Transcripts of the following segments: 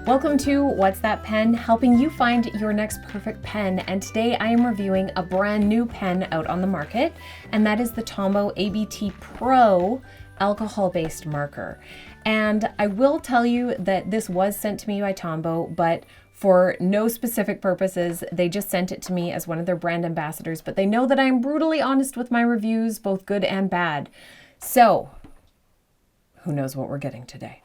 Welcome to What's That Pen, helping you find your next perfect pen. And today I am reviewing a brand new pen out on the market, and that is the Tombow ABT Pro alcohol-based marker. And I will tell you that this was sent to me by Tombow, but for no specific purposes. They just sent it to me as one of their brand ambassadors, but they know that I'm brutally honest with my reviews, both good and bad. So, who knows what we're getting today?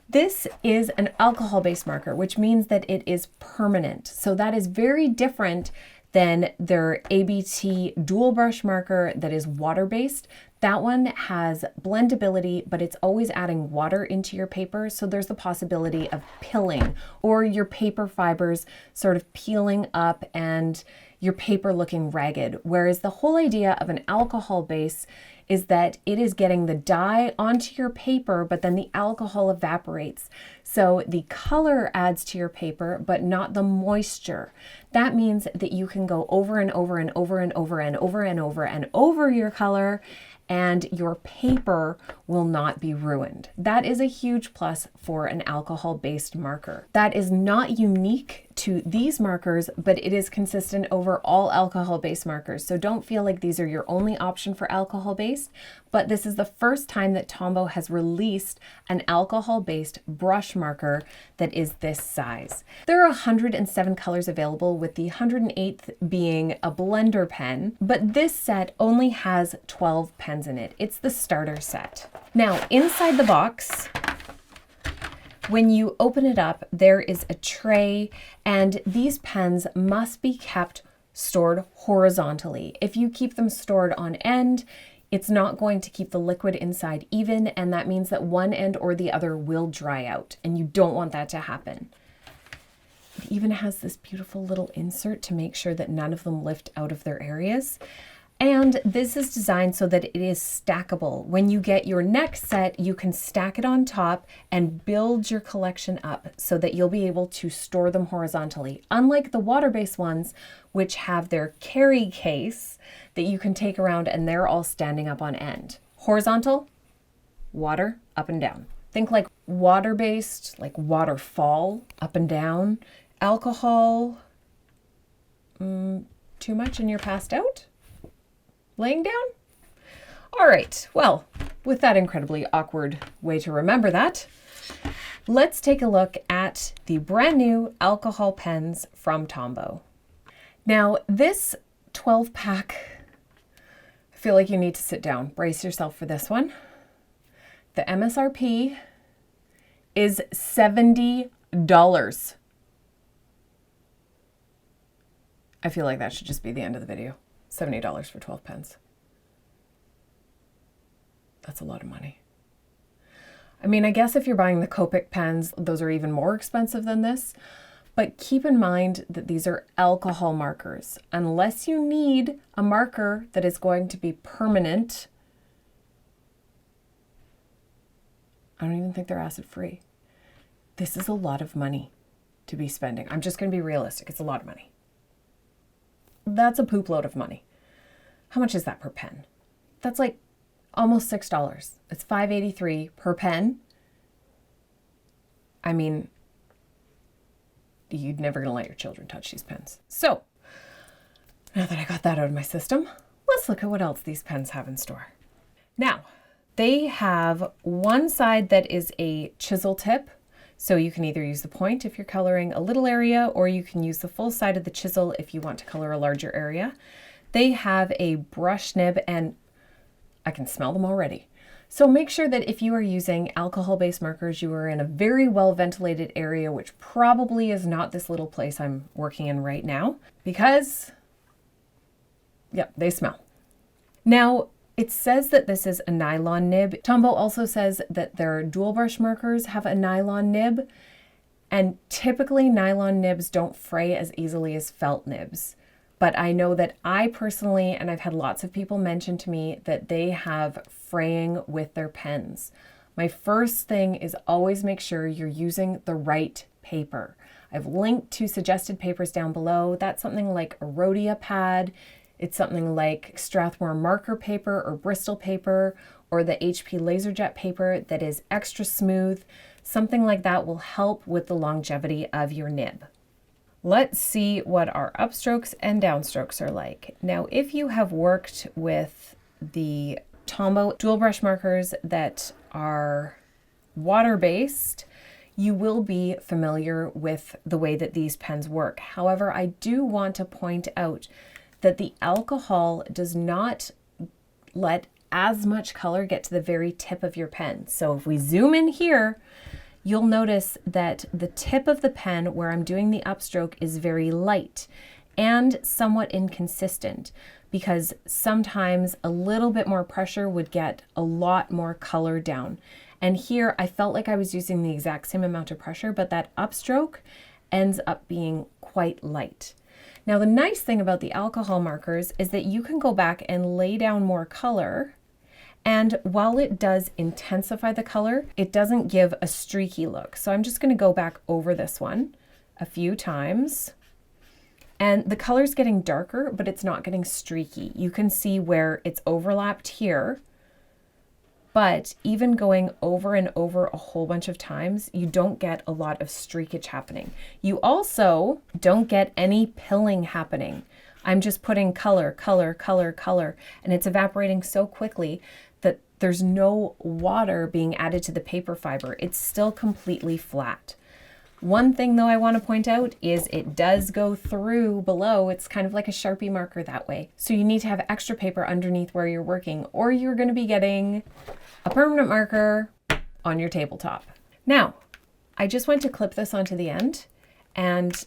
This is an alcohol-based marker, which means that it is permanent. So that is very different than their ABT dual brush marker that is water-based. That one has blendability, but it's always adding water into your paper. So there's the possibility of pilling or your paper fibers sort of peeling up and your paper looking ragged. Whereas the whole idea of an alcohol base is that it is getting the dye onto your paper, but then the alcohol evaporates. So the color adds to your paper, but not the moisture. That means that you can go over and over and over and over and over and over and over your color, and your paper will not be ruined. That is a huge plus for an alcohol-based marker. That is not unique to these markers, but it is consistent over all alcohol-based markers. So don't feel like these are your only option for alcohol-based, but this is the first time that Tombow has released an alcohol-based brush marker that is this size. There are 107 colors available, with the 108th being a blender pen, but this set only has 12 pens in it. It's the starter set. Now, inside the box, when you open it up, there is a tray, and these pens must be kept stored horizontally. If you keep them stored on end, it's not going to keep the liquid inside even, and that means that one end or the other will dry out, and you don't want that to happen. It even has this beautiful little insert to make sure that none of them lift out of their areas. And this is designed so that it is stackable. When you get your next set, you can stack it on top and build your collection up so that you'll be able to store them horizontally. Unlike the water-based ones, which have their carry case that you can take around and they're all standing up on end. Horizontal, water, up and down. Think like water-based, like waterfall, up and down. Alcohol, too much and you're passed out? Laying down? All right, well, with that incredibly awkward way to remember that, let's take a look at the brand new alcohol pens from Tombow. Now, this 12-pack, I feel like you need to sit down. Brace yourself for this one. The MSRP is $70. I feel like that should just be the end of the video. $70 for 12 pens. That's a lot of money. I mean, I guess if you're buying the Copic pens, those are even more expensive than this, but keep in mind that these are alcohol markers. Unless you need a marker that is going to be permanent, I don't even think they're acid-free. This is a lot of money to be spending. I'm just going to be realistic. It's a lot of money. That's a poop load of money. How much is that per pen? That's like almost $6. It's $5.83 per pen. I mean, you're never gonna let your children touch these pens. So, now that I got that out of my system, let's look at what else these pens have in store. Now, they have one side that is a chisel tip. So you can either use the point if you're coloring a little area, or you can use the full side of the chisel if you want to color a larger area. They have a brush nib, and I can smell them already. So make sure that if you are using alcohol-based markers, you are in a very well-ventilated area, which probably is not this little place I'm working in right now, because, yep, they smell. Now, it says that this is a nylon nib. Tombow also says that their dual brush markers have a nylon nib, and typically nylon nibs don't fray as easily as felt nibs. But I know that I personally, and I've had lots of people mention to me that they have fraying with their pens. My first thing is always make sure you're using the right paper. I've linked to suggested papers down below. That's something like a Rhodia pad. It's something like Strathmore marker paper or Bristol paper, or the HP LaserJet paper that is extra smooth. Something like that will help with the longevity of your nib. Let's see what our upstrokes and downstrokes are like. Now, if you have worked with the Tombow dual brush markers that are water-based, you will be familiar with the way that these pens work. However, I do want to point out that the alcohol does not let as much color get to the very tip of your pen. So if we zoom in here, you'll notice that the tip of the pen where I'm doing the upstroke is very light and somewhat inconsistent, because sometimes a little bit more pressure would get a lot more color down. And here I felt like I was using the exact same amount of pressure, but that upstroke ends up being quite light. Now, the nice thing about the alcohol markers is that you can go back and lay down more color, and while it does intensify the color, it doesn't give a streaky look. So I'm just going to go back over this one a few times, and the color's getting darker, but it's not getting streaky. You can see where it's overlapped here, but even going over and over a whole bunch of times, you don't get a lot of streakage happening. You also don't get any pilling happening. I'm just putting color, color, color, color, and it's evaporating so quickly that there's no water being added to the paper fiber. It's still completely flat. One thing though I want to point out is it does go through below. It's kind of like a Sharpie marker that way. So you need to have extra paper underneath where you're working, or you're going to be getting a permanent marker on your tabletop. Now, I just went to clip this onto the end, and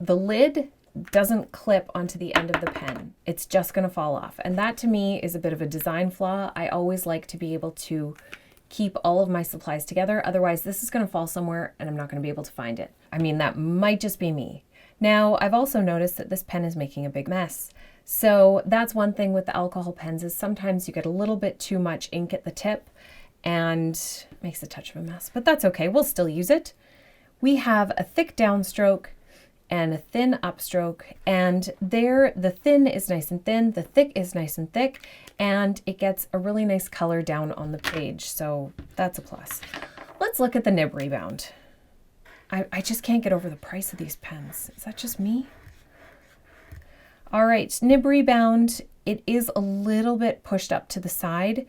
the lid doesn't clip onto the end of the pen. It's just going to fall off. And that to me is a bit of a design flaw. I always like to be able to keep all of my supplies together. Otherwise, this is going to fall somewhere and I'm not going to be able to find it. I mean, that might just be me. Now, I've also noticed that this pen is making a big mess. So that's one thing with the alcohol pens, is sometimes you get a little bit too much ink at the tip and it makes a touch of a mess, but that's okay. We'll still use it. We have a thick downstroke and a thin upstroke, and there the thin is nice and thin, the thick is nice and thick, and it gets a really nice color down on the page. So that's a plus. Let's look at the Nib Rebound. I just can't get over the price of these pens. Is that just me? All right, Nib Rebound, it is a little bit pushed up to the side.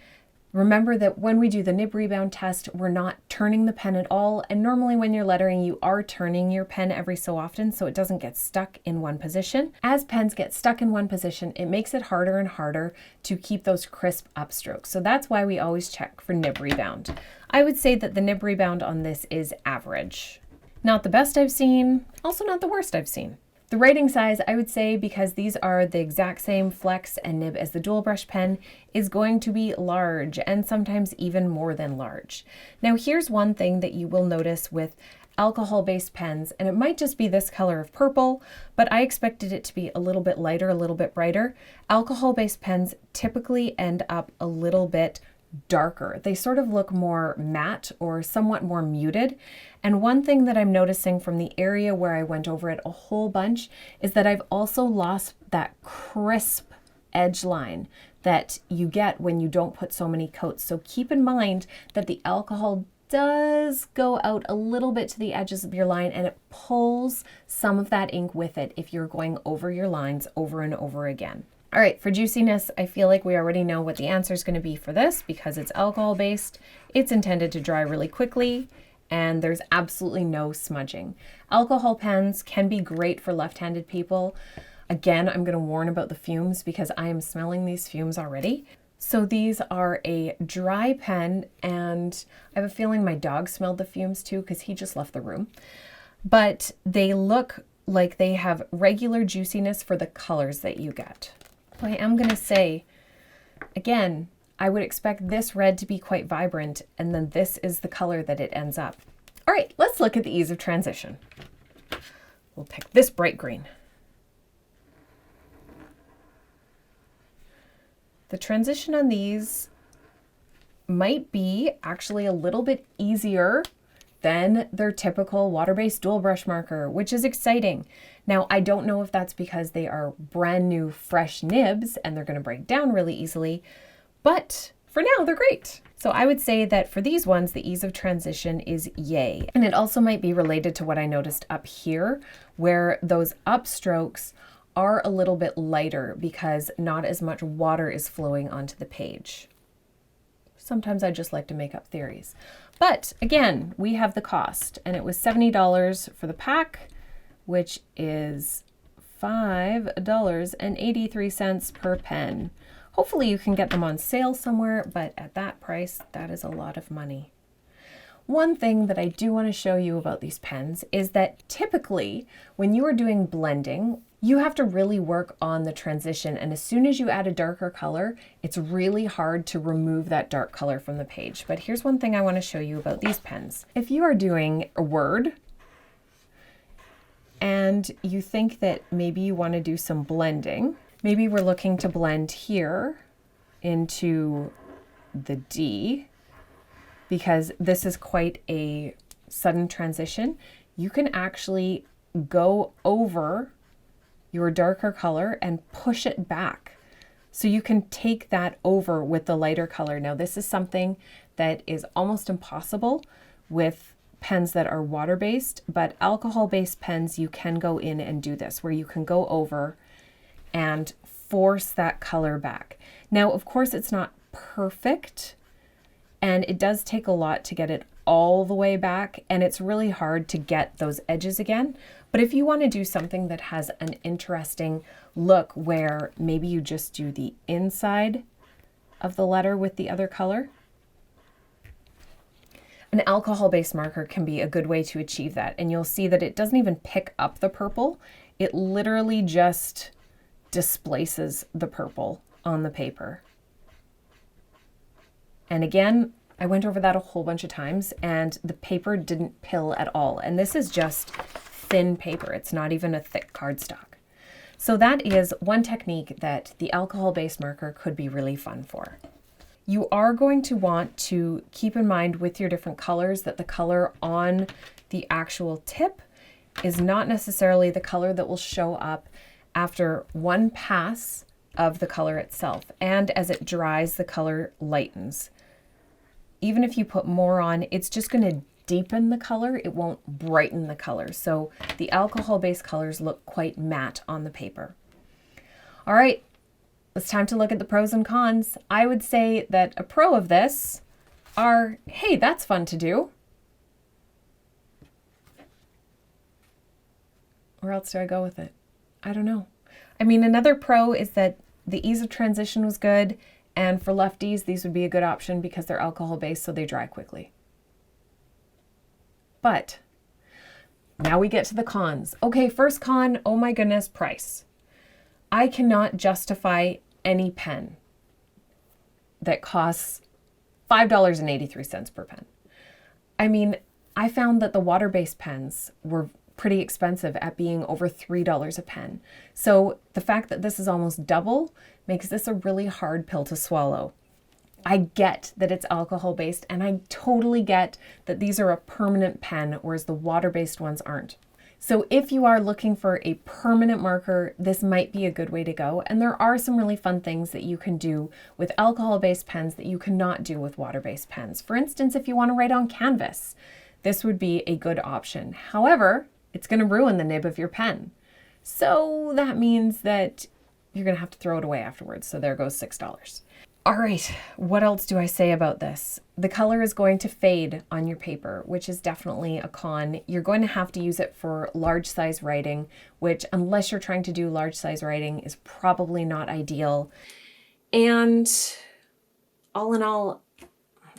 Remember that when we do the Nib Rebound test, we're not turning the pen at all. And normally when you're lettering, you are turning your pen every so often so it doesn't get stuck in one position. As pens get stuck in one position, it makes it harder and harder to keep those crisp upstrokes. So that's why we always check for Nib Rebound. I would say that the Nib Rebound on this is average. Not the best I've seen, also not the worst I've seen. The writing size, I would say, because these are the exact same flex and nib as the dual brush pen, is going to be large, and sometimes even more than large. Now here's one thing that you will notice with alcohol-based pens, and it might just be this color of purple, but I expected it to be a little bit lighter, a little bit brighter. Alcohol-based pens typically end up a little bit darker. They sort of look more matte or somewhat more muted. And one thing that I'm noticing from the area where I went over it a whole bunch is that I've also lost that crisp edge line that you get when you don't put so many coats. So keep in mind that the alcohol does go out a little bit to the edges of your line, and it pulls some of that ink with it if you're going over your lines over and over again. All right, for juiciness, I feel like we already know what the answer is going to be for this because it's alcohol-based. It's intended to dry really quickly, and there's absolutely no smudging. Alcohol pens can be great for left-handed people. Again, I'm going to warn about the fumes because I am smelling these fumes already. So these are a dry pen, and I have a feeling my dog smelled the fumes too because he just left the room. But they look like they have regular juiciness for the colors that you get. I am going to say, again, I would expect this red to be quite vibrant, and then this is the color that it ends up. All right, let's look at the ease of transition. We'll pick this bright green. The transition on these might be actually a little bit easier than their typical water-based dual brush marker, which is exciting. Now, I don't know if that's because they are brand new, fresh nibs and they're going to break down really easily, but for now, they're great. So I would say that for these ones, the ease of transition is yay. And it also might be related to what I noticed up here, where those upstrokes are a little bit lighter because not as much water is flowing onto the page. Sometimes I just like to make up theories. But again, we have the cost, and it was $70 for the pack, which is $5.83 per pen. Hopefully you can get them on sale somewhere, but at that price, that is a lot of money. One thing that I do want to show you about these pens is that typically when you are doing blending, you have to really work on the transition, and as soon as you add a darker color, it's really hard to remove that dark color from the page. But here's one thing I want to show you about these pens. If you are doing a word and you think that maybe you want to do some blending, maybe we're looking to blend here into the D, because this is quite a sudden transition, you can actually go over your darker color and push it back. So you can take that over with the lighter color. Now, this is something that is almost impossible with pens that are water-based, but alcohol-based pens, you can go in and do this, where you can go over and force that color back. Now, of course, it's not perfect, and it does take a lot to get it all the way back, and it's really hard to get those edges again. But if you want to do something that has an interesting look where maybe you just do the inside of the letter with the other color, an alcohol-based marker can be a good way to achieve that. And you'll see that it doesn't even pick up the purple. It literally just displaces the purple on the paper. And again, I went over that a whole bunch of times and the paper didn't pill at all. And this is just thin paper. It's not even a thick cardstock. So that is one technique that the alcohol-based marker could be really fun for. You are going to want to keep in mind with your different colors that the color on the actual tip is not necessarily the color that will show up after one pass of the color itself. And as it dries, the color lightens. Even if you put more on, it's just going to deepen the color. It won't brighten the color. So the alcohol-based colors look quite matte on the paper. All right, it's time to look at the pros and cons. I would say that a pro of this are, hey, that's fun to do. Where else do I go with it? I don't know. I mean, another pro is that the ease of transition was good. And for lefties, these would be a good option because they're alcohol-based, so they dry quickly. But now we get to the cons. Okay, first con, oh my goodness, price. I cannot justify any pen that costs $5.83 per pen. I mean, I found that the water-based pens were pretty expensive at being over $3 a pen. So the fact that this is almost double makes this a really hard pill to swallow. I get that it's alcohol-based, and I totally get that these are a permanent pen, whereas the water-based ones aren't. So if you are looking for a permanent marker, this might be a good way to go. And there are some really fun things that you can do with alcohol-based pens that you cannot do with water-based pens. For instance, if you want to write on canvas, this would be a good option. However, it's going to ruin the nib of your pen. So that means that you're going to have to throw it away afterwards. So there goes $6. All right, what else do I say about this? The color is going to fade on your paper, which is definitely a con. You're going to have to use it for large size writing, which unless you're trying to do large size writing is probably not ideal. And all in all,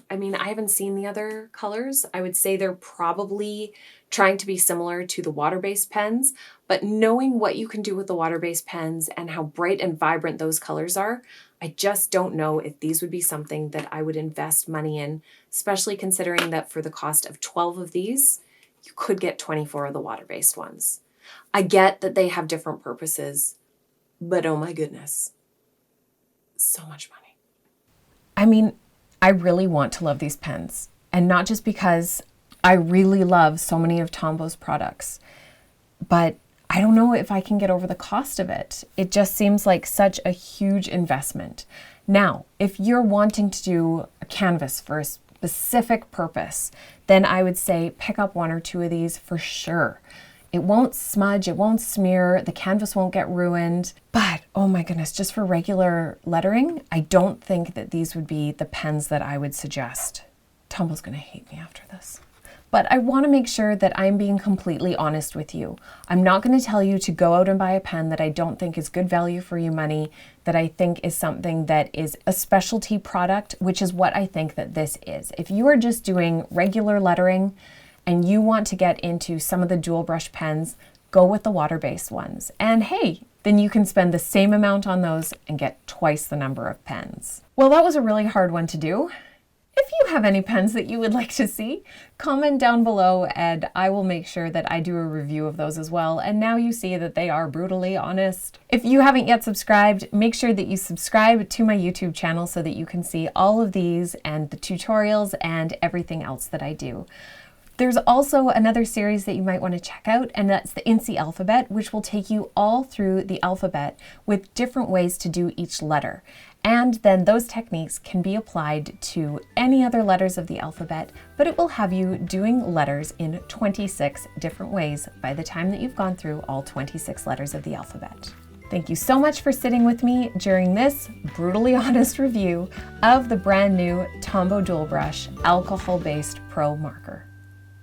I mean, I haven't seen the other colors. I would say they're probably trying to be similar to the water-based pens, but knowing what you can do with the water-based pens and how bright and vibrant those colors are, I just don't know if these would be something that I would invest money in, especially considering that for the cost of 12 of these, you could get 24 of the water-based ones. I get that they have different purposes, but oh my goodness, so much money. I mean, I really want to love these pens, and not just because I really love so many of Tombow's products, but I don't know if I can get over the cost of it. It just seems like such a huge investment. Now, if you're wanting to do a canvas for a specific purpose, then I would say pick up 1 or 2 of these for sure. It won't smudge, it won't smear, the canvas won't get ruined. But, oh my goodness, just for regular lettering, I don't think that these would be the pens that I would suggest. Tombow's gonna hate me after this. But I wanna make sure that I'm being completely honest with you. I'm not gonna tell you to go out and buy a pen that I don't think is good value for your money, that I think is something that is a specialty product, which is what I think that this is. If you are just doing regular lettering, and you want to get into some of the dual brush pens, go with the water-based ones. And hey, then you can spend the same amount on those and get twice the number of pens. Well, that was a really hard one to do. If you have any pens that you would like to see, comment down below and I will make sure that I do a review of those as well. And now you see that they are brutally honest. If you haven't yet subscribed, make sure that you subscribe to my YouTube channel so that you can see all of these and the tutorials and everything else that I do. There's also another series that you might want to check out, and that's the INSEE alphabet, which will take you all through the alphabet with different ways to do each letter. And then those techniques can be applied to any other letters of the alphabet, but it will have you doing letters in 26 different ways by the time that you've gone through all 26 letters of the alphabet. Thank you so much for sitting with me during this brutally honest review of the brand new Tombow Dual Brush Alcohol-Based Pro Marker.